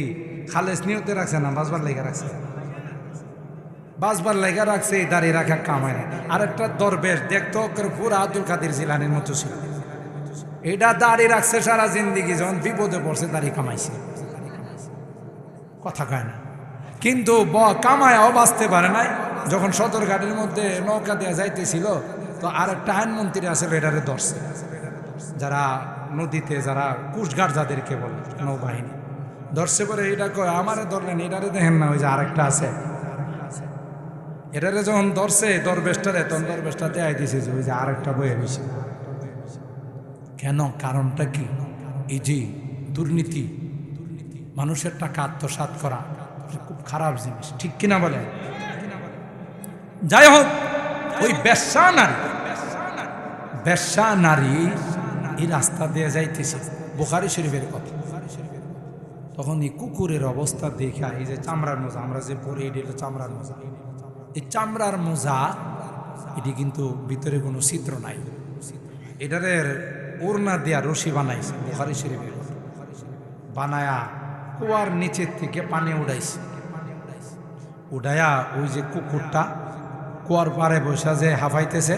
খালেস নিয়তে রাখছে না বাসবার লেগে রাখছে? বাসবার লেগে রাখছে, এই দাঁড়িয়ে রাখা কামায় না। আরেকটা দরবেশ দেখতো পুরো আব্দুল কাদের জিলানির মতো ছিল, এটা দাঁড়িয়ে রাখছে সারা জিন্দিগি, যখন বিপদে পড়ছে দাঁড়িয়ে কামাইছে, কথা কয় না। কিন্তু কামায়াও বাঁচতে পারে নাই। যখন সদরঘাটের মধ্যে নৌকা দেওয়া যাইতেছিল, তো আরেকটা আইনমন্ত্রী আসলে এটারে ধরছে, যারা নদীতে যারা কুশঘাট যাদেরকে বলে নৌবাহিনী, ধরছে পরে এটা কয় আমারে ধরলেন, এটারে দেখেন না, ওই যে আরেকটা আছে, এটারে যখন ধরছে দরবেশটারে, তখন দরবেশটা দেয় দিছে যে ওই যে আরেকটা বয়ে হয়েছে। কেন? কারণটা কি? এই যে দুর্নীতি, মানুষের টাকা আত্মসাৎ করা খুব খারাপ জিনিস, ঠিক কিনা বলে? যাই হোক, ওই বেশ্যা নারী এই রাস্তা দিয়ে যাইতেছে, বুখারী শরীফের কথা। তখন এই কুকুরের অবস্থা দেখা, এই যে চামড়ার মোজা আমরা যে পরে, এটি হলো চামড়ার মোজা। এই চামড়ার মোজা এটি কিন্তু ভিতরে কোনো ছিদ্র নাই, এটার ওড়না দেয়া রশি বানাইছে, বুখারী শরীফের বানায়া কুয়ার নিচের থেকে পানি উড়াইছে, উড়াইয়া ওই যে কুকুরটা কুয়ার পারে বসা যে হাফাইতেছে,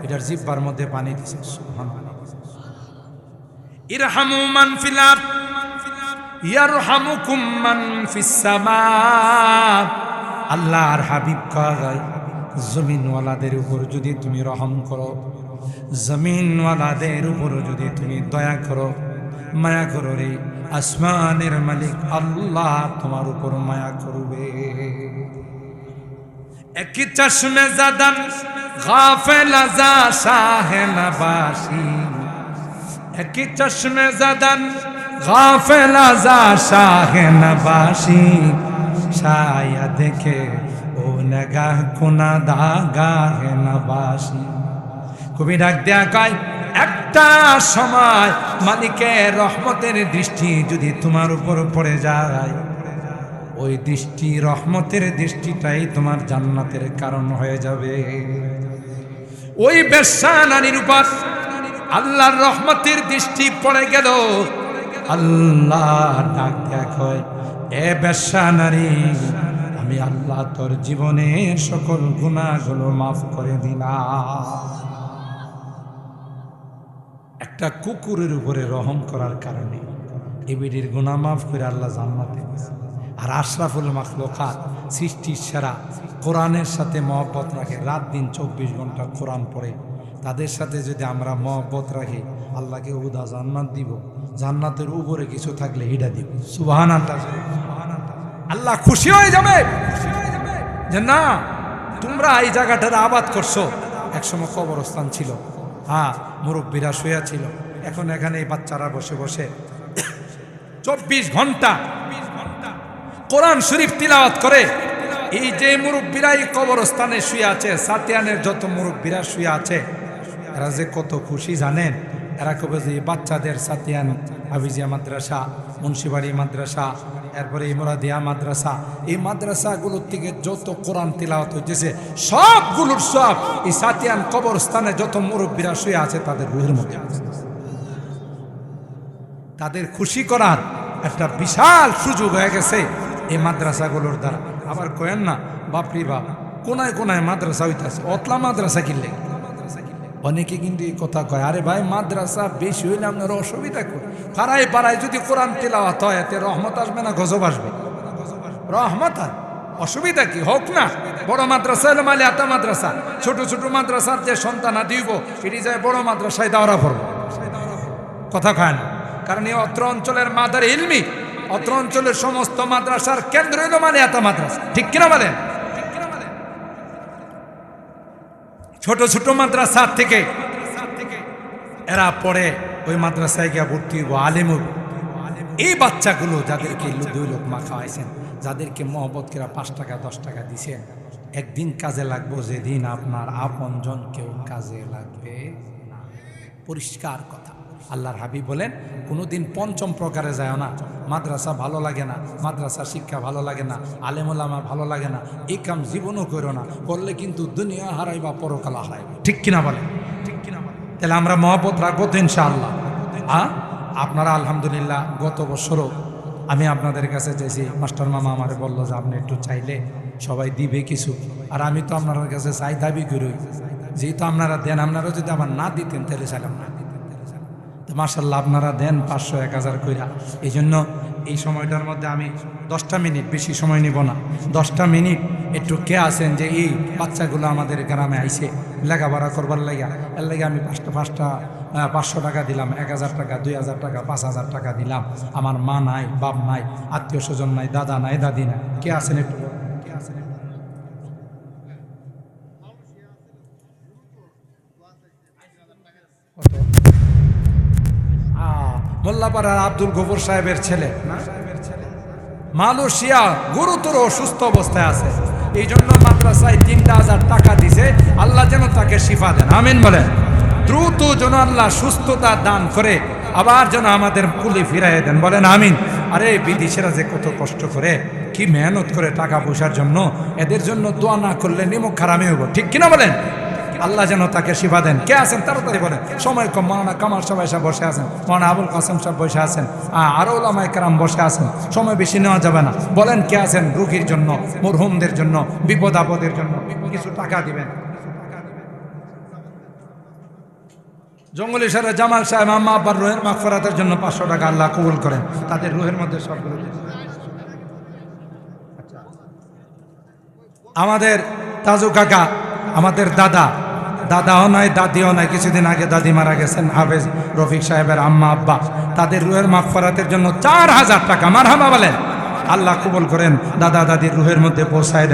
এটার জিহ্বার মধ্যে পানি দিছে। ইরহামু মান ফিল আরদ ইয়ারহামুকুম মান ফিস সামা। আল্লাহর হাবিব কয়, জমিনওয়ালাদের উপর যদি তুমি রহম করো, জমিনওয়ালাদের উপর যদি তুমি দয়া করো, মায়া করো রে, আসমানের মালিক আল্লাহ তোমার উপর মায়া করবে। একই চশমে জাদান গাফেল আজা শাহে নবাসী, একই চশমে জাদান গাফেল আজা শাহে নবাসী, শায়দ কে ও নগাহ কুনা দাগাহে নবাসী। কবি ডাক দেয়া কয়, একটা সময় মালিকের রহমতের দৃষ্টি যদি তোমার উপর পড়ে যায়, ওই দৃষ্টি রহমতের দৃষ্টিটাই তোমার জান্নাতের কারণ হয়ে যাবে। ওই বেশ্যা নারীর উপর আল্লাহর রহমতের দৃষ্টি পড়ে গেল, আল্লাহ ডাক দেয়া কয়, এ বেশ্যা নারী, আমি আল্লাহ তোর জীবনের সকল গুনাহগুলো মাফ করে দিলাম। একটা কুকুরের উপরে রহম করার কারণে এই বিডির গুনাহ মাফ করে আল্লাহ জান্নাতে দিয়েছে। আর আশরাফুল মাখলুকাত, সৃষ্টির সেরা, কোরআনের সাথে মহব্বত রাখে, রাত দিন 24 ঘন্টা কোরআন পড়ে, তাদের সাথে যদি আমরা মহব্বত রাখি, আল্লাহকে উদা জান্নাত দিব। জান্নাতের উপরে কিছু থাকলে হিডা দিব। সুবহানাল্লাহ। আল্লাহ খুশি হয়ে যাবে যে না, তোমরা এই জায়গাটার আবাদ করছো। একসময় কবরস্থান ছিল, হ্যাঁ, মুরব্বীরা শুয়ে ছিল, এখন এখানে এই বাচ্চারা বসে বসে 24 ঘন্টা কোরআন শরীফ তিলাওয়াত করে। এই যে মুরব্বীরা এই কবরস্থানে শুয়ে আছে, সাতিয়ানের যত মুরব্বীরা শুয়ে আছে, এরা যে কত খুশি জানেন। এরা কবে যে বাচ্চাদের সাতিয়ান হাফিজিয়া মাদ্রাসা, মুন্সিবাড়ি মাদ্রাসা, এরপরে ইমরাদিয়া মাদ্রাসা, এই মাদ্রাসাগুলোর থেকে যত কোরআন তিলাওয়াত হইতেছে সবগুলোর সব এই সাতিয়ান কবরস্থানে যত মুরব্বীরা শুয়ে আছে তাদের রুহের মধ্যে। তাদের খুশি করার একটা বিশাল সুযোগ হয়ে গেছে এই মাদ্রাসাগুলোর দ্বারা। আবার কয়েন না, বাপরি বাপ, কোনায় কোনায় মাদ্রাসা হইতেছে। অতলা মাদ্রাসা কিনলে অনেকে কিন্তু এই কথা কয়, আরে ভাই মাদ্রাসা বেশি হইলে আপনার অসুবিধা করে। পাড়ায় পাড়ায় যদি কোরআন তিলাওয়াত হয়, এতে রহমত আসবে না গজব আসবে? রহমত হয়, অসুবিধা কি? হোক না। বড় মাদ্রাসা হলো মালে আতা মাদ্রাসা, ছোট ছোট মাদ্রাসার যে সন্তান দিব এটি যায় বড় মাদ্রাসায় দাওরা পড়ব। কথা কয় না, কারণ এই অত্র অঞ্চলের মাদার ইলমি, অত্র অঞ্চলের সমস্ত মাদ্রাসার কেন্দ্র হলো মালে আতা মাদ্রাসা। ঠিক কিনা বলেন? ছোট ছোট মাদ্রাসার থেকে এরা পড়ে ওই মাদ্রাসায় গিয়ে ভর্তি হইব, আলেম হইব। এই বাচ্চাগুলো যাদেরকে 2 লোকমা খাওয়াইছেন, যাদেরকে মহব্বত করে 5 টাকা 10 টাকা দিছেন, একদিন কাজে লাগবো, যেদিন আপনার আপনজন কেউ কাজে লাগবে না। পরিষ্কার কথা। আল্লাহর হাবিব বলেন, কোনোদিন পঞ্চম প্রকারে যায় না। মাদ্রাসা ভালো লাগে না, মাদ্রাসা শিক্ষা ভালো লাগে না, আলেম ওলামা ভালো লাগে না, এই কাম জীবনও করো না। করলে কিন্তু দুনিয়া হারাইবা, পরকাল হারাইবা। ঠিক কিনা বলেন? ঠিক কিনা বলেন? তাহলে আমরা মহব্বত রাখবো তো ইনশাআল্লাহ। হ্যাঁ, আপনারা আলহামদুলিল্লাহ গত বছরও আমি আপনাদের কাছে চাইছি, মাস্টার মামা আমারে বললো যে আপনি একটু চাইলে সবাই দিবে কিছু। আর আমি তো আপনার কাছে চাই, দাবি করি, যেহেতু আপনারা দেন, আপনারা যদি আমার না দিতেন তাহলে চাইলাম না। তো মাশাআল্লাহ আপনারা দেন 500 1000 কইরা। এই জন্য এই সময়টার মধ্যে আমি 10টা মিনিট, বেশি সময় নিব না, 10টা মিনিট একটু কে আছেন যে এই বাচ্চাগুলো আমাদের গ্রামে আইছে লেখাপড়া করবার লাগিয়া, এর লাগে আমি 500 টাকা দিলাম, 1000 টাকা, 2000 টাকা, 5000 টাকা দিলাম। আমার মা নাই, বাপ নাই, আত্মীয় স্বজন নাই, দাদা নাই, দাদি নাই, কে আছেন একটু? কে আছেন? মোল্লাপাড়ার আব্দুল গফুর সাহেবের ছেলে মালয়েশিয়া গুরুতর অসুস্থ অবস্থায় আছে। এই জন্য মাদ্রাসায় 3000 টাকা দিছে। আল্লাহ যেন তাকে শিফা দেন, আমিন বলেন। দ্রুত যেন আল্লাহ সুস্থতা দান করে, আবার যেন আমাদের কুলি ফিরাই দেন, বলেন আমিন। আরে বিদেশিরা যে কত কষ্ট করে, কি মেহনত করে টাকা পয়সার জন্য, এদের জন্য দোয়া না করলে নিমক হারামি হইব। ঠিক কিনা বলেন? আল্লাহ যেন তাকে শিফা দেন। কে আছেন তাড়াতাড়ি বলেন? সময় কম। মাওলানা কামাল সবাই সব বসে আছেন, মাওলানা আবুল কাসেম সব বসে আছেন, আরো ওলামায়ে কেরাম বসে আছেন। সময় বেশি নেওয়া যাবে না। বলেন কে আছেন রোগীর জন্য, মরহুমদের জন্য, বিপদ আপদের জন্য কিছু টাকা দিবেন? জঙ্গলি সারা জামাল সাহেব আম্মা আব্বার রুহের মাগফিরাতের জন্য 500 টাকা আল্লাহ কবুল করেন, তাদের রুহের মধ্যে সবগুলো। আমাদের তাজু কাকা, আমাদের দাদাও নাই, দাদিও নাই, কিছুদিন আগে দাদি মারা গেছেন, হাফেজ রফিক সাহেবের আম্মা আব্বা, তাদের রুহের মাগফিরাতের জন্য 4000 টাকা। মারহাবা বলেন। আল্লাহ কবুল করেন, দাদা দাদির রুহের মধ্যে পৌঁছায় দেন।